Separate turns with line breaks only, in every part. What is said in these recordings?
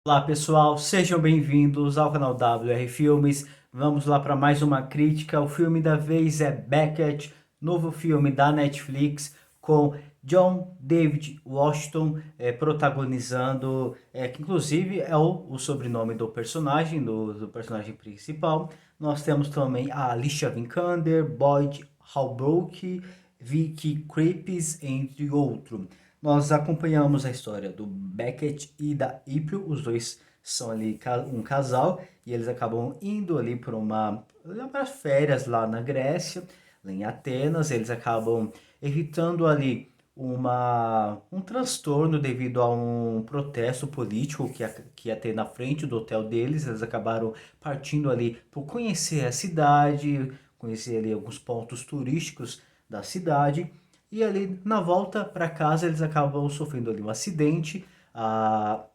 Olá pessoal, sejam bem-vindos ao canal WR Filmes. Vamos lá para mais uma crítica. O filme da vez é Beckett, novo filme da Netflix com John David Washington protagonizando, que inclusive é o sobrenome do personagem, do personagem principal. Nós temos também a Alicia Vikander, Boyd Holbrook, Vicky Krieps, entre outros. Nós acompanhamos a história do Beckett e da April, os dois são ali um casal e eles acabam indo ali para férias lá na Grécia, lá em Atenas. Eles acabam evitando ali um transtorno devido a um protesto político que ia ter na frente do hotel deles. Eles acabaram partindo ali por conhecer a cidade, conhecer ali alguns pontos turísticos da cidade. E ali na volta para casa eles acabam sofrendo ali um acidente. ah,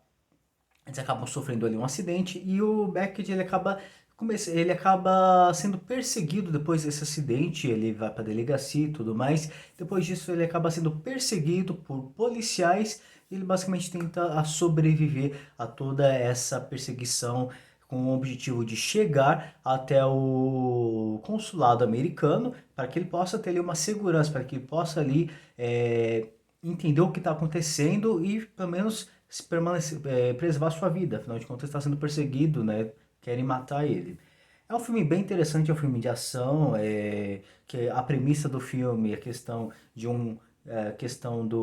Eles acabam sofrendo ali um acidente e o Beckett ele acaba sendo perseguido depois desse acidente. Ele vai para a delegacia e tudo mais. Depois disso ele acaba sendo perseguido por policiais. Ele basicamente tenta sobreviver a toda essa perseguição com o objetivo de chegar até o consulado americano para que ele possa ter ali uma segurança, para que ele possa ali entender o que está acontecendo e pelo menos se permanecer, preservar sua vida. Afinal de contas, está sendo perseguido, né? Querem matar ele. É um filme bem interessante, é um filme de ação, que a premissa do filme, a questão de questão de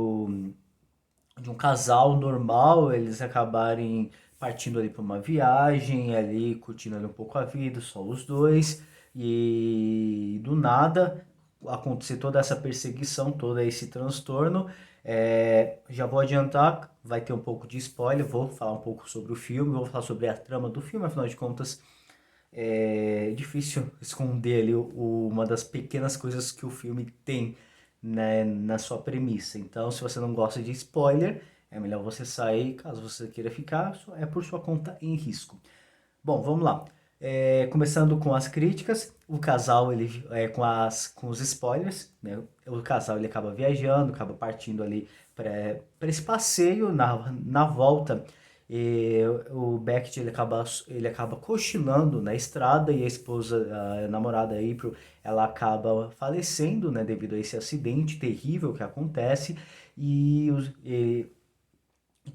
um casal normal, eles acabarem partindo ali para uma viagem, ali curtindo ali um pouco a vida, só os dois, e do nada acontecer toda essa perseguição, todo esse transtorno. Já vou adiantar, vai ter um pouco de spoiler, vou falar um pouco sobre o filme, vou falar sobre a trama do filme. Afinal de contas é difícil esconder ali uma das pequenas coisas que o filme tem, né, na sua premissa. Então, se você não gosta de spoiler, é melhor você sair. Caso você queira ficar, é por sua conta em risco. Bom, vamos lá. Começando com as críticas, o casal, ele, com os spoilers, né? O casal ele acaba viajando, acaba partindo ali para esse passeio. Na volta, o Beckett ele acaba cochilando na estrada e a esposa, a namorada April, ela acaba falecendo, né, devido a esse acidente terrível que acontece. E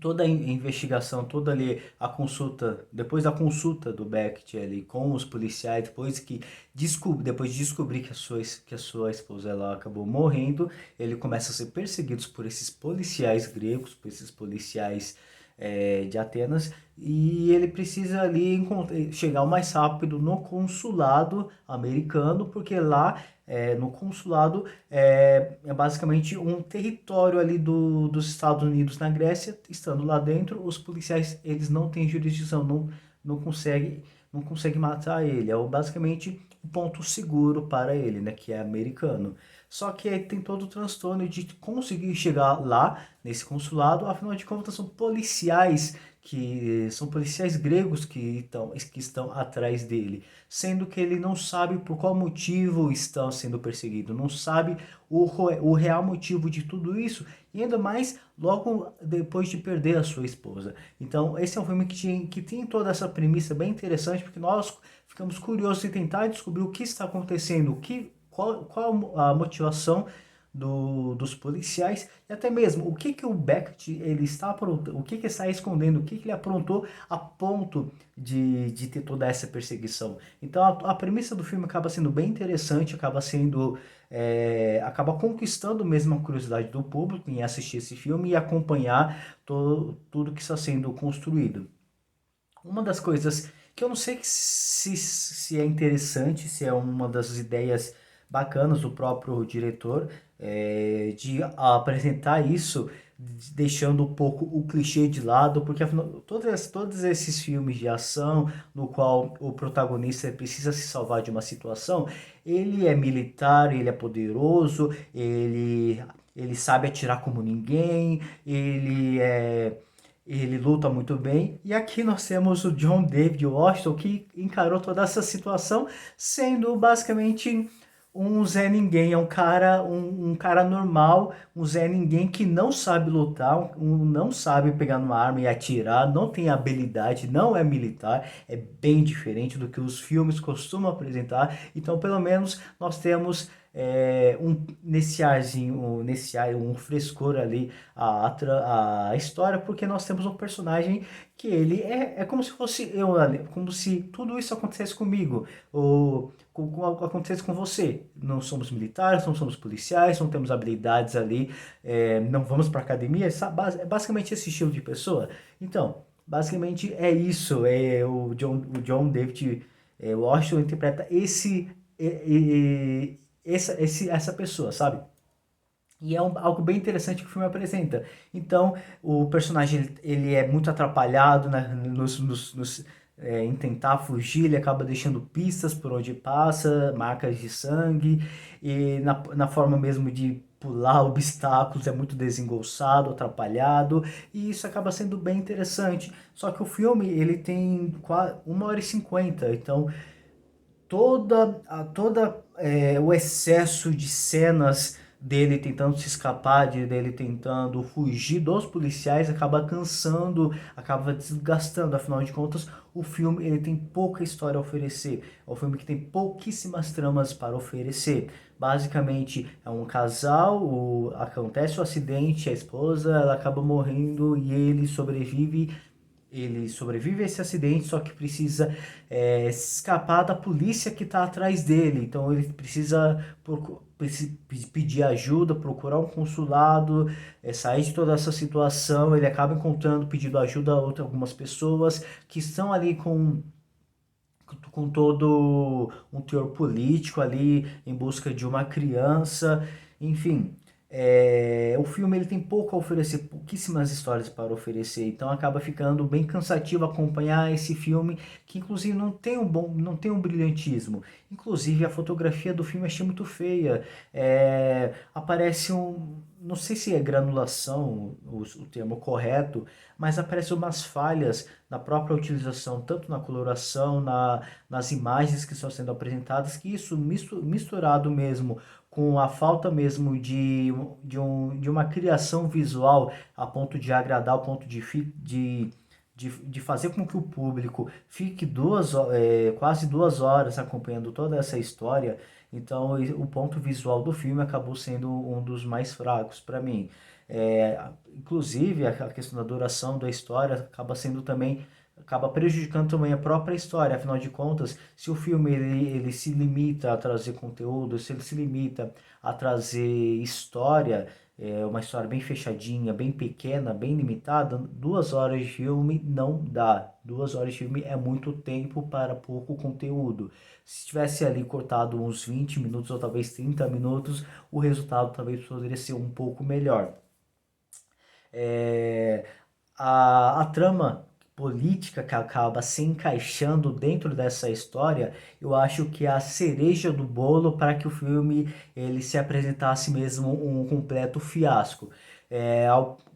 toda a investigação, toda ali a consulta, depois da consulta do Beckett ali com os policiais, depois de descobrir que a sua esposa ela acabou morrendo, ele começa a ser perseguido por esses policiais gregos, por esses policiais de Atenas, e ele precisa ali chegar o mais rápido no consulado americano, porque lá no consulado é basicamente um território ali dos Estados Unidos na Grécia. Estando lá dentro, os policiais eles não têm jurisdição, não conseguem não consegue matar ele. É basicamente o ponto seguro para ele, né, que é americano. Só que aí tem todo o transtorno de conseguir chegar lá nesse consulado. Afinal de contas, são policiais gregos que estão atrás dele, sendo que ele não sabe por qual motivo estão sendo perseguidos, não sabe o real motivo de tudo isso, e ainda mais logo depois de perder a sua esposa. Então, esse é um filme que tem toda essa premissa bem interessante, porque nós ficamos curiosos em tentar descobrir o que está acontecendo, qual a motivação dos policiais, e até mesmo o que o Beckett ele está aprontando, o que está escondendo, o que ele aprontou a ponto de ter toda essa perseguição. Então a premissa do filme acaba sendo bem interessante, acaba conquistando mesmo a curiosidade do público em assistir esse filme e acompanhar tudo que está sendo construído. Uma das coisas que eu não sei se é interessante, se é uma das ideias bacanas do próprio diretor, de apresentar isso, deixando um pouco o clichê de lado, porque afinal, todos esses filmes de ação, no qual o protagonista precisa se salvar de uma situação, ele é militar, ele é poderoso, ele sabe atirar como ninguém, ele luta muito bem. E aqui nós temos o John David Washington que encarou toda essa situação sendo basicamente um Zé Ninguém, é um cara normal, um Zé Ninguém que não sabe lutar, não sabe pegar numa arma e atirar, não tem habilidade, não é militar, é bem diferente do que os filmes costumam apresentar. Então, pelo menos, nós temos nesse arzinho, nesse ar, um frescor ali a história, porque nós temos um personagem que ele é como se fosse eu, como se tudo isso acontecesse comigo, ou acontece com você. Não somos militares, não somos policiais, não temos habilidades ali, não vamos para academia, é basicamente esse estilo de pessoa. Então, basicamente é isso. O John David Washington interpreta essa pessoa, sabe? E é algo bem interessante que o filme apresenta. Então, o personagem ele é muito atrapalhado, né, em tentar fugir, ele acaba deixando pistas por onde passa, marcas de sangue, e na forma mesmo de pular obstáculos é muito desengonçado, atrapalhado, e isso acaba sendo bem interessante. Só que o filme ele tem 1h50, então o excesso de cenas dele tentando se escapar, dele tentando fugir dos policiais, acaba cansando, acaba desgastando. Afinal de contas, o filme ele tem pouca história a oferecer. É um filme que tem pouquíssimas tramas para oferecer. Basicamente, é um casal, acontece o acidente, a esposa ela acaba morrendo e ele sobrevive a esse acidente, só que precisa escapar da polícia que está atrás dele. Então ele precisa pedir ajuda, procurar um consulado, sair de toda essa situação. Ele acaba encontrando, pedindo ajuda a algumas pessoas que estão ali com todo um teor político ali em busca de uma criança, enfim. O filme ele tem pouco a oferecer, pouquíssimas histórias para oferecer, então acaba ficando bem cansativo acompanhar esse filme, que inclusive não tem um brilhantismo. Inclusive a fotografia do filme eu achei muito feia. Aparece não sei se é granulação o termo correto, mas aparecem umas falhas na própria utilização, tanto na coloração, nas imagens que estão sendo apresentadas, que isso misturado mesmo com a falta mesmo de uma criação visual a ponto de agradar, a ponto de fazer com que o público fique quase 2 horas acompanhando toda essa história. Então, o ponto visual do filme acabou sendo um dos mais fracos para mim. Inclusive, a questão da duração da história acaba prejudicando também a própria história. Afinal de contas, se o filme ele se limita a trazer conteúdo, se ele se limita a trazer história, uma história bem fechadinha, bem pequena, bem limitada, 2 horas de filme não dá. 2 horas de filme é muito tempo para pouco conteúdo. Se tivesse ali cortado uns 20 minutos ou talvez 30 minutos, o resultado talvez poderia ser um pouco melhor. É, a trama política que acaba se encaixando dentro dessa história, eu acho que é a cereja do bolo para que o filme ele se apresentasse mesmo um completo fiasco.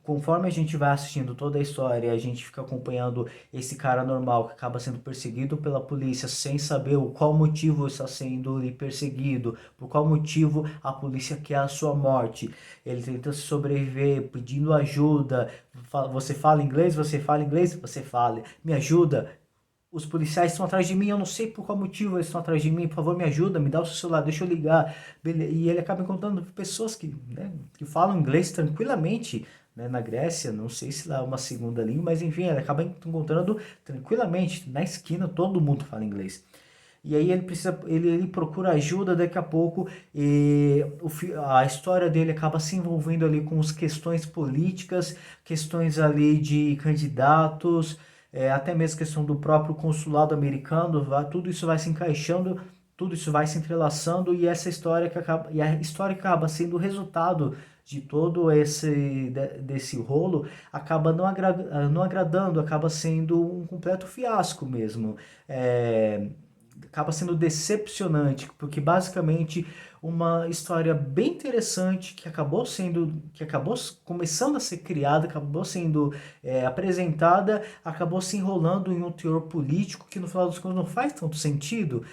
Conforme a gente vai assistindo toda a história, a gente fica acompanhando esse cara normal que acaba sendo perseguido pela polícia sem saber o qual motivo está sendo perseguido, por qual motivo a polícia quer a sua morte. Ele tenta sobreviver, pedindo ajuda. Você fala inglês? Você fala inglês? Você fala. Me ajuda. Os policiais estão atrás de mim, eu não sei por qual motivo eles estão atrás de mim, por favor me ajuda, me dá o seu celular, deixa eu ligar. E ele acaba encontrando pessoas que falam inglês tranquilamente, né, na Grécia, não sei se lá é uma segunda língua, mas enfim, ele acaba encontrando tranquilamente, na esquina todo mundo fala inglês. E aí ele procura ajuda, daqui a pouco a história dele acaba se envolvendo ali com as questões políticas, questões ali de candidatos, até mesmo questão do próprio consulado americano, tudo isso vai se encaixando, tudo isso vai se entrelaçando e a história que acaba sendo o resultado de todo desse rolo acaba não agradando, acaba sendo um completo fiasco mesmo. Acaba sendo decepcionante, porque basicamente uma história bem interessante que acabou começando a ser criada, acabou sendo apresentada, acabou se enrolando em um teor político que no final dos contos não faz tanto sentido.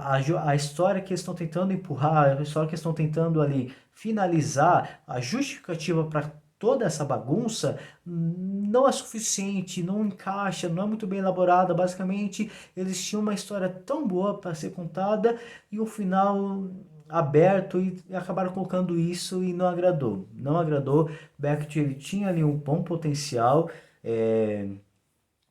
A história que eles estão tentando empurrar, a história que eles estão tentando ali finalizar, a justificativa para toda essa bagunça não é suficiente, não encaixa, não é muito bem elaborada. Basicamente, eles tinham uma história tão boa para ser contada e o final aberto e acabaram colocando isso e não agradou. Não agradou. Beckett ele tinha ali um bom potencial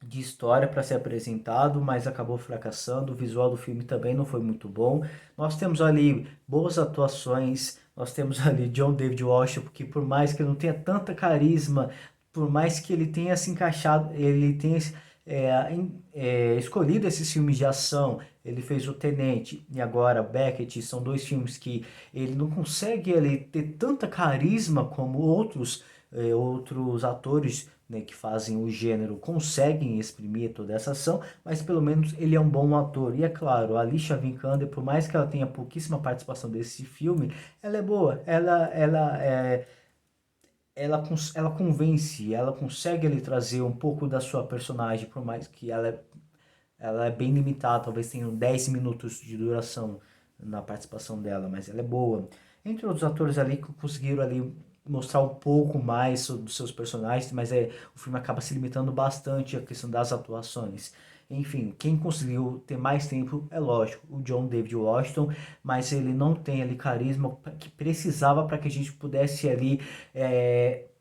de história para ser apresentado, mas acabou fracassando. O visual do filme também não foi muito bom. Nós temos ali boas atuações, nós temos ali John David Washington, que por mais que ele não tenha tanta carisma, por mais que ele tenha se encaixado, ele tenha escolhido esses filmes de ação, ele fez o Tenente e agora Beckett, são dois filmes que ele não consegue ele, ter tanta carisma como outros atores, né, que fazem o gênero conseguem exprimir toda essa ação, mas pelo menos ele é um bom ator. E é claro, a Alicia Vikander, por mais que ela tenha pouquíssima participação desse filme, ela é boa, ela convence, ela consegue ali trazer um pouco da sua personagem, por mais que ela é bem limitada, talvez tenha 10 minutos de duração na participação dela, mas ela é boa. Entre outros atores ali que conseguiram ali mostrar um pouco mais dos seus personagens, mas o filme acaba se limitando bastante à questão das atuações. Enfim, quem conseguiu ter mais tempo é lógico, o John David Washington, mas ele não tem ali carisma que precisava para que a gente pudesse ali,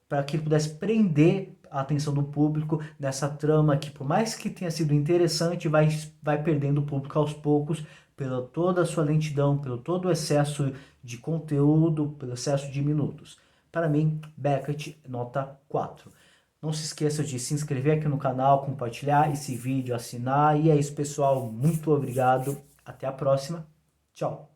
para que ele pudesse prender a atenção do público nessa trama que, por mais que tenha sido interessante, vai perdendo o público aos poucos pela toda a sua lentidão, pelo todo o excesso de conteúdo, pelo excesso de minutos. Para mim, Beckett, nota 4. Não se esqueça de se inscrever aqui no canal, compartilhar esse vídeo, assinar. E é isso, pessoal. Muito obrigado. Até a próxima. Tchau.